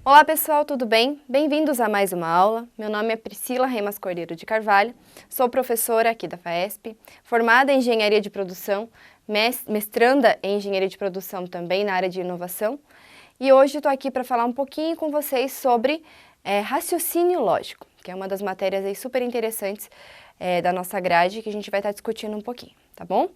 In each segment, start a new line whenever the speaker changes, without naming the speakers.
Olá pessoal, tudo bem? Bem-vindos a mais uma aula. Meu nome é Priscila Remas Cordeiro de Carvalho, sou professora aqui da FAESP, formada em Engenharia de Produção, mestranda em Engenharia de Produção também na área de inovação, e hoje estou aqui para falar um pouquinho com vocês sobre raciocínio lógico, que é uma das matérias aí super interessantes da nossa grade que a gente vai estar discutindo um pouquinho, tá bom?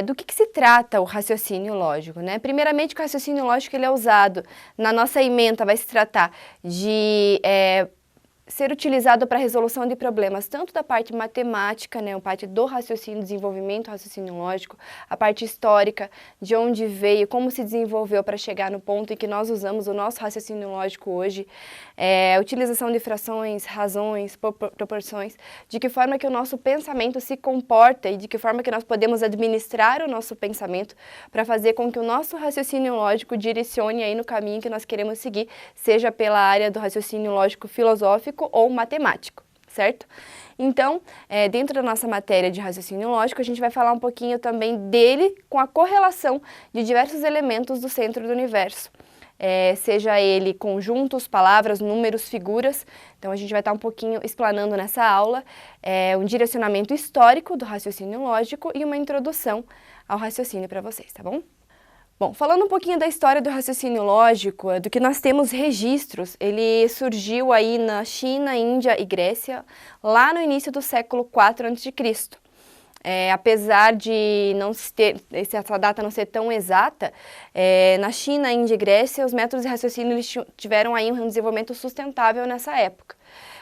Do que se trata o raciocínio lógico, né? Primeiramente, o raciocínio lógico ele é usado na nossa ementa, vai se tratar de ser utilizado para a resolução de problemas, tanto da parte matemática, né, a parte do raciocínio, desenvolvimento, raciocínio lógico, a parte histórica, de onde veio, como se desenvolveu para chegar no ponto em que nós usamos o nosso raciocínio lógico hoje, a utilização de frações, razões, proporções, de que forma que o nosso pensamento se comporta e de que forma que nós podemos administrar o nosso pensamento para fazer com que o nosso raciocínio lógico direcione aí no caminho que nós queremos seguir, seja pela área do raciocínio lógico filosófico ou matemático, certo? Então, dentro da nossa matéria de raciocínio lógico, a gente vai falar um pouquinho também dele com a correlação de diversos elementos do centro do universo, seja ele conjuntos, palavras, números, figuras. Então, a gente vai estar um pouquinho explanando nessa aula um direcionamento histórico do raciocínio lógico e uma introdução ao raciocínio para vocês, tá bom? Bom, falando um pouquinho da história do raciocínio lógico, do que nós temos registros, ele surgiu aí na China, Índia e Grécia, lá no início do século IV a.C. Apesar de não ter, essa data não ser tão exata, na China, Índia e Grécia, os métodos de raciocínio eles tiveram aí um desenvolvimento sustentável nessa época.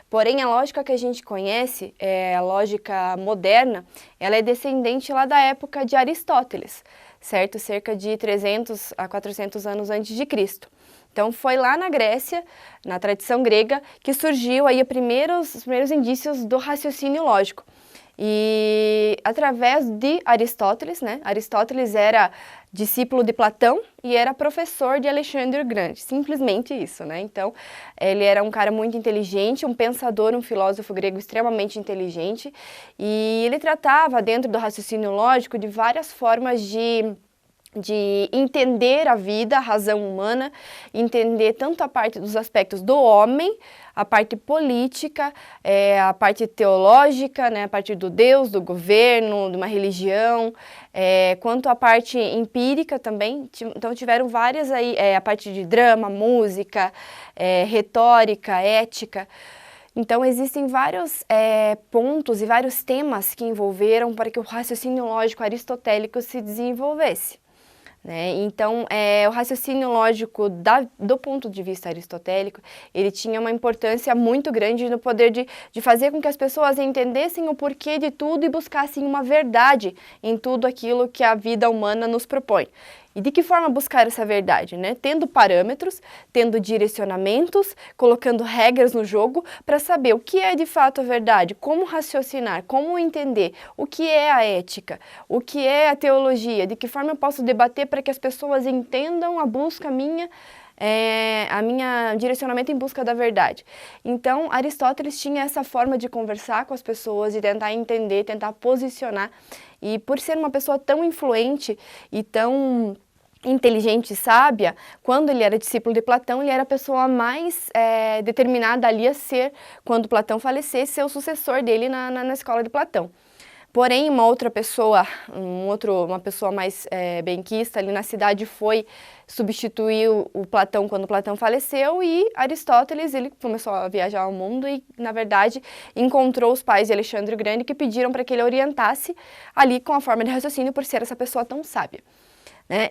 Porém, a lógica que a gente conhece, a lógica moderna, ela é descendente lá da época de Aristóteles, certo? Cerca de 300 a 400 anos antes de Cristo. Então, foi lá na Grécia, na tradição grega, que surgiu aí os primeiros indícios do raciocínio lógico. E através de Aristóteles, né? Aristóteles era discípulo de Platão e era professor de Alexandre o Grande, simplesmente isso, né? Então, ele era um cara muito inteligente, um pensador, um filósofo grego extremamente inteligente, e ele tratava dentro do raciocínio lógico de várias formas de entender a vida, a razão humana, entender tanto a parte dos aspectos do homem, a parte política, a parte teológica, né, a parte do Deus, do governo, de uma religião, quanto a parte empírica também. Então tiveram várias aí, a parte de drama, música, retórica, ética. Então, existem vários pontos e vários temas que envolveram para que o raciocínio lógico aristotélico se desenvolvesse. Então, o raciocínio lógico do ponto de vista aristotélico, ele tinha uma importância muito grande no poder de fazer com que as pessoas entendessem o porquê de tudo e buscassem uma verdade em tudo aquilo que a vida humana nos propõe. E de que forma buscar essa verdade, né? Tendo parâmetros, tendo direcionamentos, colocando regras no jogo para saber o que é de fato a verdade, como raciocinar, como entender, o que é a ética, o que é a teologia, de que forma eu posso debater para que as pessoas entendam a busca minha, a minha direcionamento em busca da verdade. Então, Aristóteles tinha essa forma de conversar com as pessoas e tentar entender, tentar posicionar. E por ser uma pessoa tão influente e tão inteligente e sábia, quando ele era discípulo de Platão, ele era a pessoa mais determinada ali a ser, quando Platão falecesse, ser o sucessor dele na escola de Platão. Porém, uma outra pessoa, uma pessoa mais benquista ali na cidade foi substituir o Platão quando Platão faleceu, e Aristóteles, ele começou a viajar ao mundo e, na verdade, encontrou os pais de Alexandre o Grande que pediram para que ele orientasse ali com a forma de raciocínio por ser essa pessoa tão sábia.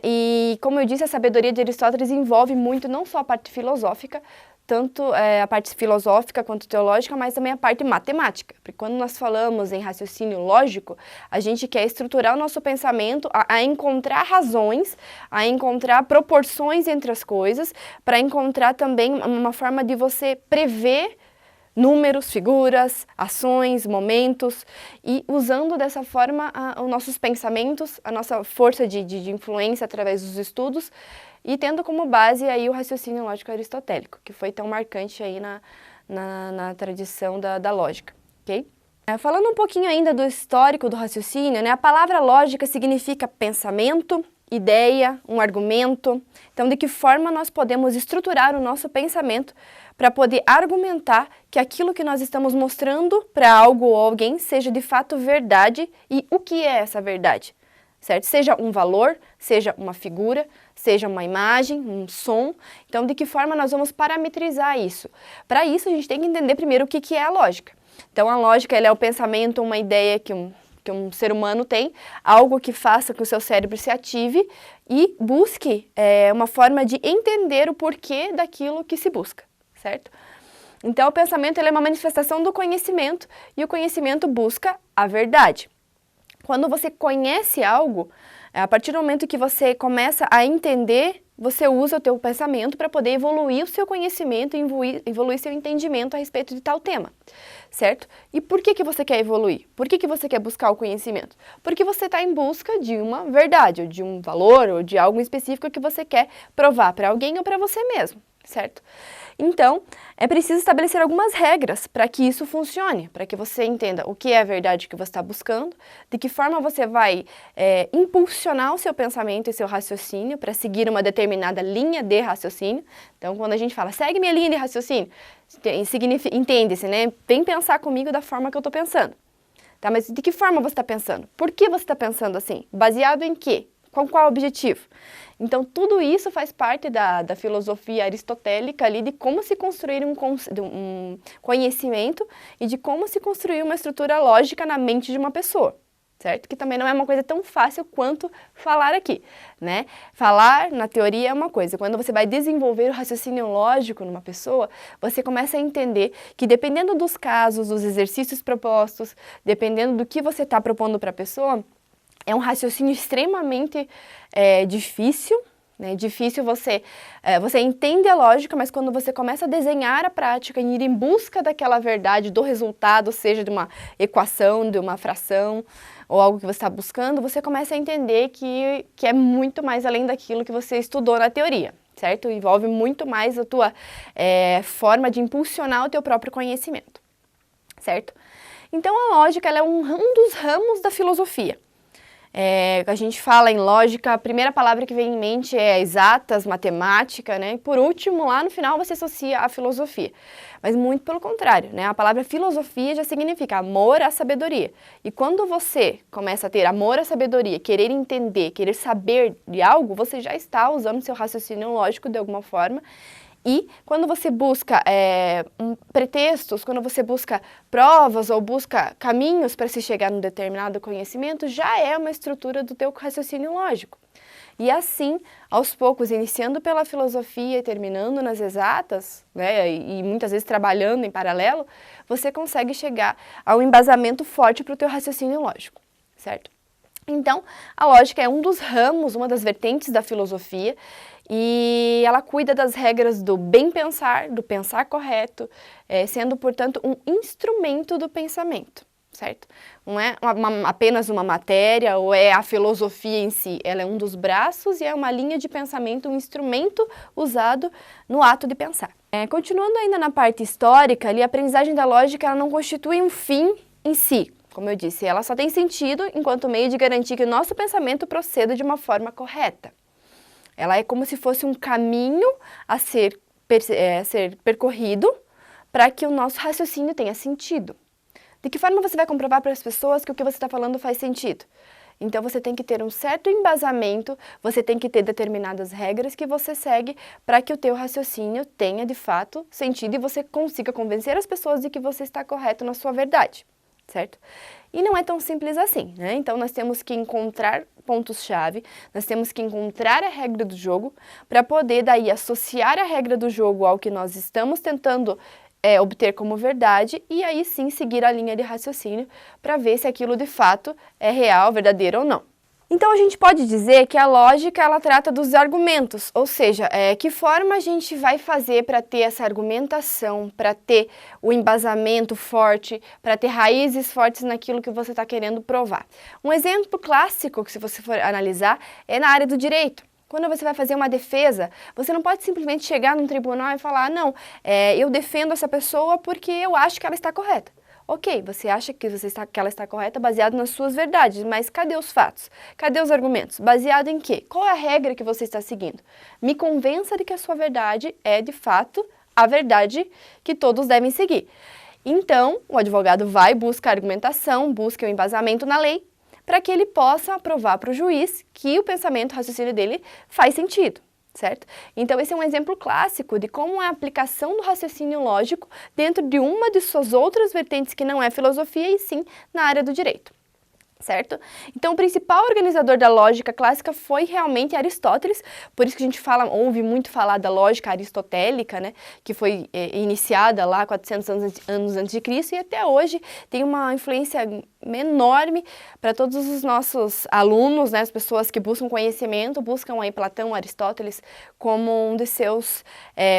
E, como eu disse, a sabedoria de Aristóteles envolve muito não só a parte filosófica, tanto a parte filosófica quanto teológica, mas também a parte matemática. Porque quando nós falamos em raciocínio lógico, a gente quer estruturar o nosso pensamento a encontrar razões, a encontrar proporções entre as coisas, para encontrar também uma forma de você prever números, figuras, ações, momentos, e usando dessa forma os nossos pensamentos, a nossa força de influência através dos estudos, e tendo como base aí o raciocínio lógico aristotélico, que foi tão marcante aí na tradição da lógica, ok? Falando um pouquinho ainda do histórico do raciocínio, né, a palavra lógica significa pensamento, ideia, um argumento. Então, de que forma nós podemos estruturar o nosso pensamento para poder argumentar que aquilo que nós estamos mostrando para algo ou alguém seja de fato verdade e o que é essa verdade, certo? Seja um valor, seja uma figura, seja uma imagem, um som. Então, de que forma nós vamos parametrizar isso? Para isso, a gente tem que entender primeiro o que é a lógica. Então, a lógica ela é o pensamento, uma ideia que um ser humano tem, algo que faça que o seu cérebro se ative e busque uma forma de entender o porquê daquilo que se busca, certo? Então, o pensamento ele é uma manifestação do conhecimento e o conhecimento busca a verdade. Quando você conhece algo, a partir do momento que você começa a entender, você usa o teu pensamento para poder evoluir o seu conhecimento e evoluir seu entendimento a respeito de tal tema, certo? E por que você quer evoluir? Por que você quer buscar o conhecimento? Porque você está em busca de uma verdade, ou de um valor, ou de algo específico que você quer provar para alguém ou para você mesmo, certo? Então, é preciso estabelecer algumas regras para que isso funcione, para que você entenda o que é a verdade que você está buscando, de que forma você vai impulsionar o seu pensamento e seu raciocínio para seguir uma determinada linha de raciocínio. Então, quando a gente fala, segue minha linha de raciocínio, entende-se, né? Vem pensar comigo da forma que eu estou pensando. Tá, mas de que forma você está pensando? Por que você está pensando assim? Baseado em quê? Com qual objetivo? Então, tudo isso faz parte da filosofia aristotélica ali de como se construir um conhecimento e de como se construir uma estrutura lógica na mente de uma pessoa, certo? Que também não é uma coisa tão fácil quanto falar aqui, né? Falar, na teoria, é uma coisa. Quando você vai desenvolver o raciocínio lógico numa pessoa, você começa a entender que dependendo dos casos, dos exercícios propostos, dependendo do que você está propondo para a pessoa, é um raciocínio extremamente difícil, né? Difícil você entende a lógica, mas quando você começa a desenhar a prática e ir em busca daquela verdade, do resultado, seja de uma equação, de uma fração ou algo que você está buscando, você começa a entender que é muito mais além daquilo que você estudou na teoria, certo? Envolve muito mais a tua forma de impulsionar o teu próprio conhecimento, certo? Então, a lógica ela é um dos ramos da filosofia. A gente fala em lógica, a primeira palavra que vem em mente é exatas, matemática, né? E por último, lá no final você associa a filosofia. Mas muito pelo contrário, né? A palavra filosofia já significa amor à sabedoria. E quando você começa a ter amor à sabedoria, querer entender, querer saber de algo, você já está usando seu raciocínio lógico de alguma forma. E quando você busca pretextos, quando você busca provas ou busca caminhos para se chegar num determinado conhecimento, já é uma estrutura do teu raciocínio lógico. E assim, aos poucos, iniciando pela filosofia e terminando nas exatas, né, e muitas vezes trabalhando em paralelo, você consegue chegar a um embasamento forte para o teu raciocínio lógico, certo? Então, a lógica é um dos ramos, uma das vertentes da filosofia, e ela cuida das regras do bem pensar, do pensar correto, sendo, portanto, um instrumento do pensamento, certo? Não é apenas uma matéria ou é a filosofia em si, ela é um dos braços e é uma linha de pensamento, um instrumento usado no ato de pensar. Continuando ainda na parte histórica, ali, a aprendizagem da lógica ela não constitui um fim em si, como eu disse, ela só tem sentido enquanto meio de garantir que o nosso pensamento proceda de uma forma correta. Ela é como se fosse um caminho a ser percorrido para que o nosso raciocínio tenha sentido. De que forma você vai comprovar para as pessoas que o que você está falando faz sentido? Então, você tem que ter um certo embasamento, você tem que ter determinadas regras que você segue para que o teu raciocínio tenha, de fato, sentido e você consiga convencer as pessoas de que você está correto na sua verdade, certo? E não é tão simples assim, né? Então, nós temos que encontrar pontos-chave, nós temos que encontrar a regra do jogo para poder daí associar a regra do jogo ao que nós estamos tentando obter como verdade e aí sim seguir a linha de raciocínio para ver se aquilo de fato é real, verdadeiro ou não. Então, a gente pode dizer que a lógica, ela trata dos argumentos, ou seja, que forma a gente vai fazer para ter essa argumentação, para ter o embasamento forte, para ter raízes fortes naquilo que você está querendo provar. Um exemplo clássico, que se você for analisar, é na área do direito. Quando você vai fazer uma defesa, você não pode simplesmente chegar num tribunal e falar, não, eu defendo essa pessoa porque eu acho que ela está correta. Ok, você acha que que ela está correta baseado nas suas verdades, mas cadê os fatos? Cadê os argumentos? Baseado em quê? Qual é a regra que você está seguindo? Me convença de que a sua verdade é, de fato, a verdade que todos devem seguir. Então, o advogado vai, busca a argumentação, busca o embasamento na lei, para que ele possa provar para o juiz que o pensamento, o raciocínio dele faz sentido, certo? Então, esse é um exemplo clássico de como é a aplicação do raciocínio lógico dentro de uma de suas outras vertentes que não é filosofia e sim na área do direito. Certo? Então, o principal organizador da lógica clássica foi realmente Aristóteles, por isso que a gente ouve muito falar da lógica aristotélica, né, que foi iniciada lá 400 anos antes de Cristo e até hoje tem uma influência enorme para todos os nossos alunos, né, as pessoas que buscam conhecimento, buscam aí Platão, Aristóteles como um de seus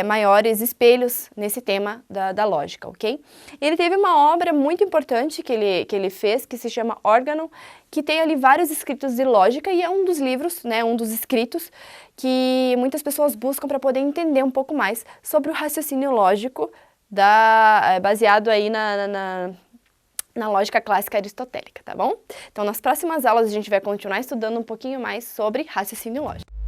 maiores espelhos nesse tema da lógica, ok? Ele teve uma obra muito importante que ele fez, que se chama Órgão, que tem ali vários escritos de lógica e é um dos livros, né, um dos escritos que muitas pessoas buscam para poder entender um pouco mais sobre o raciocínio lógico baseado aí na lógica clássica aristotélica, tá bom? Então, nas próximas aulas a gente vai continuar estudando um pouquinho mais sobre raciocínio lógico.